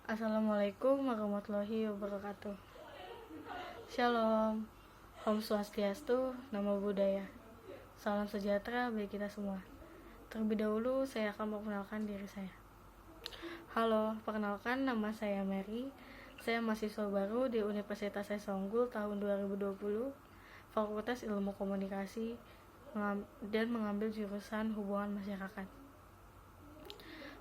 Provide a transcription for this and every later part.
Assalamualaikum warahmatullahi wabarakatuh. Shalom, Om Swastiastu, Namo Buddhaya. Salam sejahtera bagi kita semua. Terlebih dahulu saya akan memperkenalkan diri saya. Halo, perkenalkan nama saya Mary. Saya mahasiswa baru di Universitas Sesongul Unggul tahun 2020, Fakultas Ilmu Komunikasi dan mengambil jurusan Hubungan Masyarakat.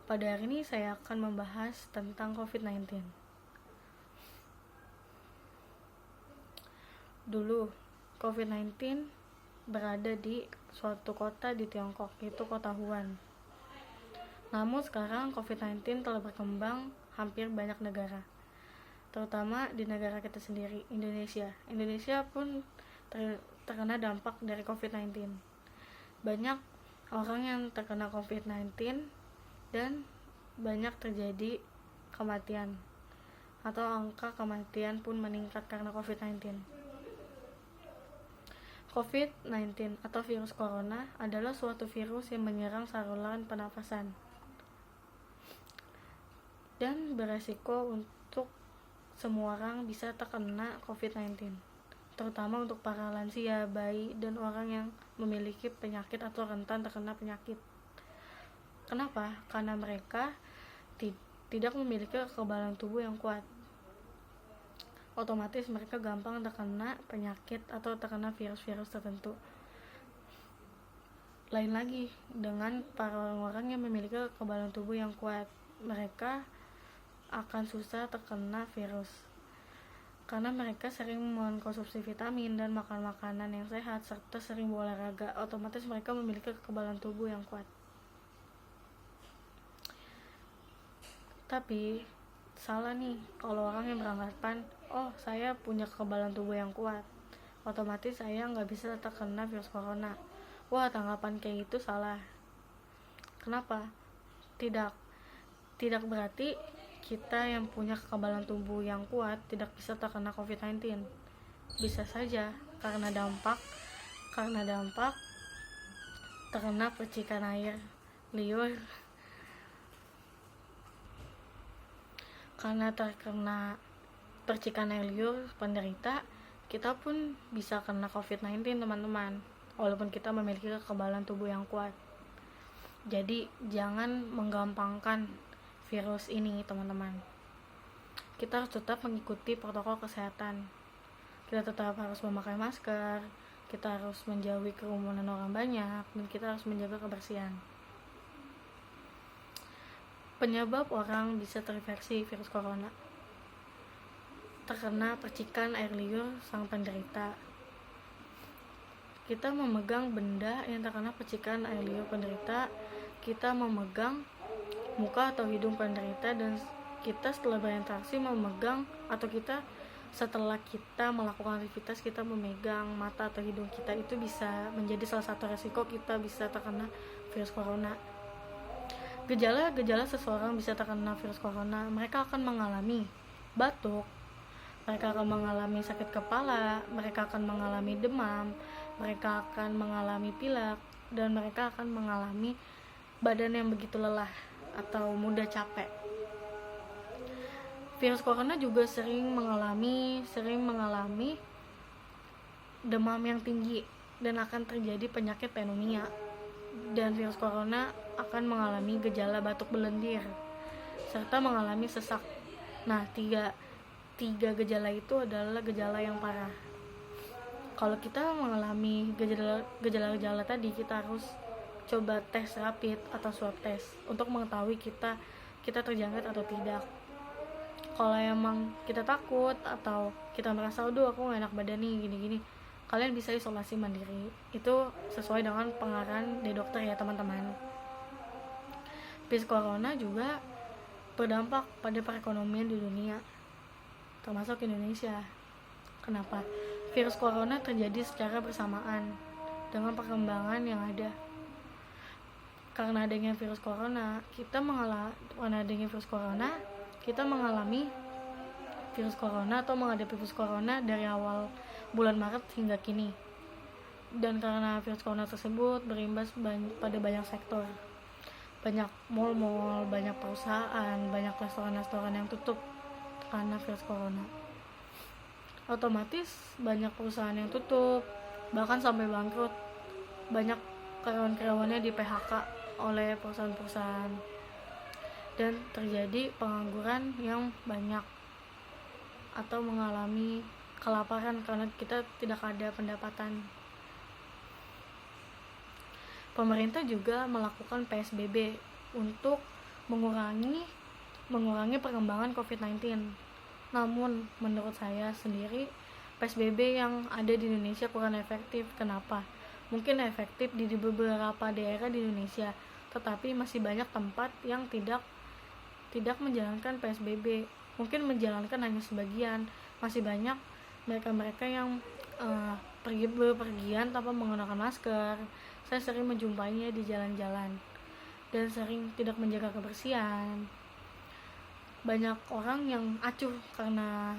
Pada hari ini saya akan membahas tentang COVID-19. Dulu, COVID-19 berada di suatu kota di Tiongkok, yaitu kota Wuhan. Namun sekarang COVID-19 telah berkembang hampir banyak negara, terutama di negara kita sendiri, Indonesia. Indonesia pun terkena dampak dari COVID-19. Banyak orang yang terkena COVID-19 dan banyak terjadi kematian atau angka kematian pun meningkat karena COVID-19. COVID-19 atau virus corona adalah suatu virus yang menyerang saluran pernafasan dan beresiko untuk semua orang bisa terkena COVID-19, terutama untuk para lansia, bayi, dan orang yang memiliki penyakit atau rentan terkena penyakit. Kenapa? Karena mereka tidak memiliki kekebalan tubuh yang kuat. Otomatis mereka gampang terkena penyakit atau terkena virus-virus tertentu. Lain lagi dengan para orang yang memiliki kekebalan tubuh yang kuat, mereka akan susah terkena virus. Karena mereka sering mengkonsumsi vitamin dan makan makanan yang sehat serta sering berolahraga, otomatis mereka memiliki kekebalan tubuh yang kuat. Tapi salah nih kalau orang yang beranggapan, oh saya punya kekebalan tubuh yang kuat, otomatis saya nggak bisa terkena virus corona. Wah, tanggapan kayak gitu salah. Kenapa? Tidak berarti kita yang punya kekebalan tubuh yang kuat tidak bisa terkena COVID-19. Bisa saja karena dampak terkena percikan air liur. Karena terkena percikan air liur penderita, kita pun bisa kena COVID-19 teman-teman, walaupun kita memiliki kekebalan tubuh yang kuat. Jadi jangan menggampangkan virus ini teman-teman. Kita harus tetap mengikuti protokol kesehatan. Kita tetap harus memakai masker, kita harus menjauhi kerumunan orang banyak, dan kita harus menjaga kebersihan. Penyebab orang bisa terinfeksi virus corona: terkena percikan air liur sang penderita. Kita memegang benda yang terkena percikan air liur penderita, kita memegang muka atau hidung penderita, dan kita setelah berinteraksi memegang, atau kita setelah kita melakukan aktivitas kita memegang mata atau hidung kita, itu bisa menjadi salah satu resiko kita bisa terkena virus corona. Gejala seseorang bisa terkena virus corona: mereka akan mengalami batuk, mereka akan mengalami sakit kepala, mereka akan mengalami demam, mereka akan mengalami pilek, dan mereka akan mengalami badan yang begitu lelah atau mudah capek. Virus corona juga sering mengalami demam yang tinggi dan akan terjadi penyakit pneumonia. Dan virus corona akan mengalami gejala batuk berlendir serta mengalami sesak. Nah, tiga gejala itu adalah gejala yang parah. Kalau kita mengalami gejala tadi, kita harus coba tes rapid atau swab test untuk mengetahui kita terjangkit atau tidak. Kalau emang kita takut atau kita merasa aduh aku gak enak badan nih gini-gini, kalian bisa isolasi mandiri. Itu sesuai dengan pengarahan dari dokter ya teman-teman. Virus corona juga berdampak pada perekonomian di dunia, termasuk Indonesia. Kenapa? Virus corona terjadi secara bersamaan dengan perkembangan yang ada. Karena adanya virus corona, kita menghadapi virus corona atau menghadapi virus corona dari awal bulan Maret hingga kini. Dan karena virus corona tersebut berimbas pada banyak sektor, banyak mall-mall, banyak perusahaan, banyak restoran-restoran yang tutup karena virus corona. Otomatis banyak perusahaan yang tutup, bahkan sampai bangkrut. Banyak karyawan-karyawannya di PHK oleh perusahaan-perusahaan, dan terjadi pengangguran yang banyak atau mengalami kelaparan karena kita tidak ada pendapatan. Pemerintah juga melakukan PSBB untuk mengurangi perkembangan COVID-19. Namun menurut saya sendiri PSBB yang ada di Indonesia kurang efektif. Kenapa? Mungkin efektif di beberapa daerah di Indonesia, tetapi masih banyak tempat yang tidak menjalankan PSBB. Mungkin menjalankan hanya sebagian. Masih banyak mereka-mereka yang pergi bepergian tanpa menggunakan masker. Saya sering menjumpainya di jalan-jalan dan sering tidak menjaga kebersihan. Banyak orang yang acuh karena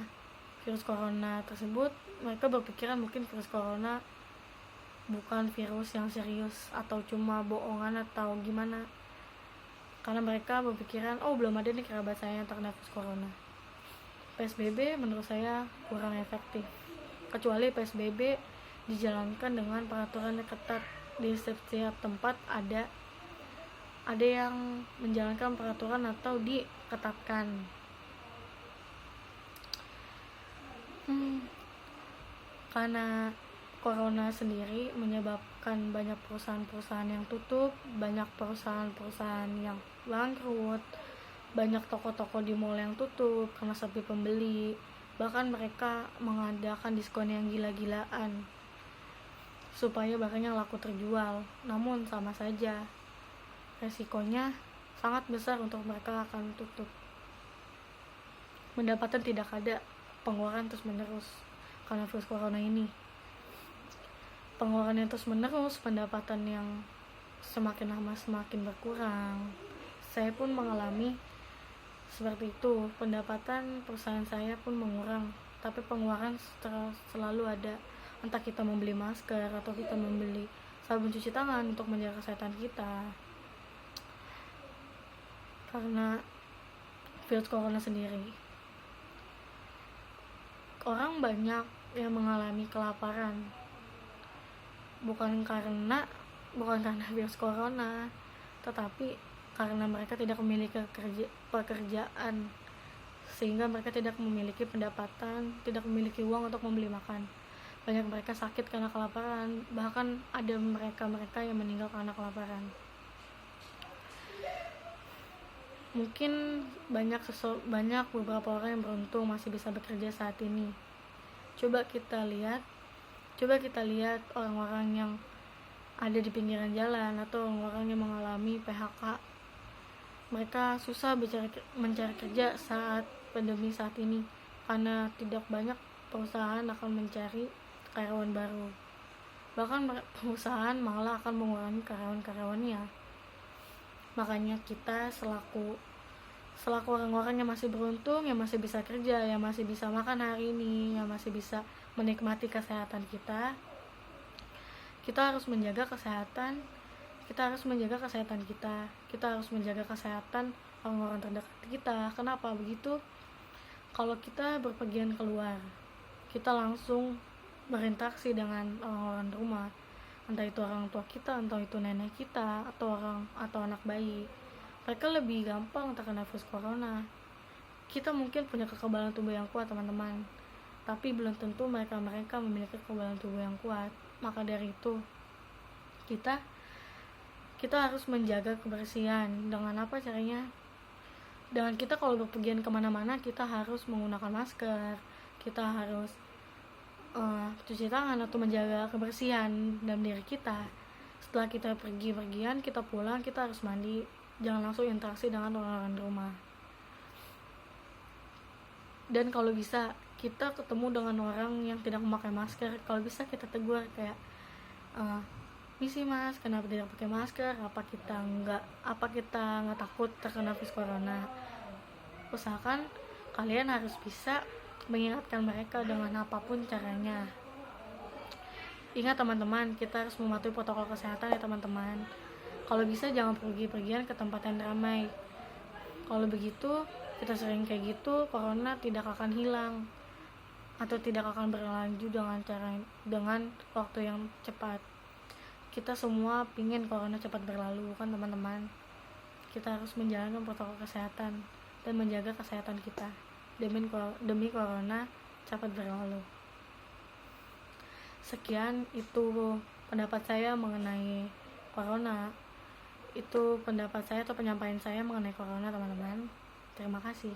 virus corona tersebut. Mereka berpikiran mungkin virus corona bukan virus yang serius atau cuma bohongan atau gimana, karena mereka berpikiran, oh belum ada nih kerabat saya yang terkena virus corona. PSBB menurut saya kurang efektif, kecuali PSBB dijalankan dengan peraturan yang ketat. Di setiap tempat ada yang menjalankan peraturan atau diketatkan. Karena corona sendiri menyebabkan banyak perusahaan-perusahaan yang tutup, banyak perusahaan-perusahaan yang bangkrut, banyak toko-toko di mall yang tutup karena sepi pembeli. Bahkan mereka mengadakan diskon yang gila-gilaan supaya barangnya laku terjual. Namun sama saja, resikonya sangat besar untuk mereka akan tutup. Pendapatan tidak ada, pengeluaran terus menerus karena virus corona ini. Pengeluaran yang terus menerus, pendapatan yang semakin lama semakin berkurang. Saya pun mengalami seperti itu. Pendapatan perusahaan saya pun mengurang, tapi pengeluaran selalu ada. Entah kita membeli masker atau kita membeli sabun cuci tangan untuk menjaga kesehatan kita. Karena virus corona sendiri, orang banyak yang mengalami kelaparan bukan karena virus corona, tetapi karena mereka tidak memiliki pekerjaan, sehingga mereka tidak memiliki pendapatan, tidak memiliki uang untuk membeli makan. Banyak mereka sakit karena kelaparan, bahkan ada mereka yang meninggal karena kelaparan. Mungkin banyak beberapa orang yang beruntung masih bisa bekerja saat ini. Coba kita lihat orang-orang yang ada di pinggiran jalan atau orang-orang yang mengalami PHK. Mereka susah mencari kerja saat pandemi saat ini karena tidak banyak perusahaan akan mencari karyawan baru. Bahkan perusahaan malah akan mengurangi karyawan-karyawannya. Makanya kita selaku orang-orang yang masih beruntung, yang masih bisa kerja, yang masih bisa makan hari ini, yang masih bisa menikmati kesehatan kita harus menjaga kesehatan kita, harus menjaga kesehatan orang-orang terdekat kita. Kenapa begitu? Kalau kita berpergian keluar, kita langsung berinteraksi dengan orang-orang rumah, entah itu orang tua kita, entah itu nenek kita, atau anak bayi. Mereka lebih gampang terkena virus corona. Kita mungkin punya kekebalan tubuh yang kuat, teman-teman, tapi belum tentu mereka memiliki kekebalan tubuh yang kuat. Maka dari itu kita harus menjaga kebersihan. Dengan apa caranya? Dengan kita kalau berpergian kemana-mana, kita harus menggunakan masker, kita harus cuci tangan atau menjaga kebersihan dalam diri kita. Setelah kita pergian, kita pulang, kita harus mandi. Jangan langsung interaksi dengan orang-orang di rumah. Dan kalau bisa, kita ketemu dengan orang yang tidak memakai masker, kalau bisa kita tegur kayak, misi mas, kenapa tidak pakai masker? Apa kita nggak takut terkena virus corona? Usahakan kalian harus bisa mengingatkan mereka dengan apapun caranya. Ingat teman-teman, kita harus mematuhi protokol kesehatan ya teman-teman. Kalau bisa jangan pergi-pergian ke tempat yang ramai. Kalau begitu, kita sering kayak gitu, corona tidak akan hilang atau tidak akan berlanjut dengan waktu yang cepat. Kita semua pingin corona cepat berlalu kan teman-teman. Kita harus menjalankan protokol kesehatan dan menjaga kesehatan kita demi corona cepat berlalu. Sekian itu pendapat saya mengenai corona. Itu pendapat saya atau penyampaian saya mengenai corona, teman-teman. Terima kasih.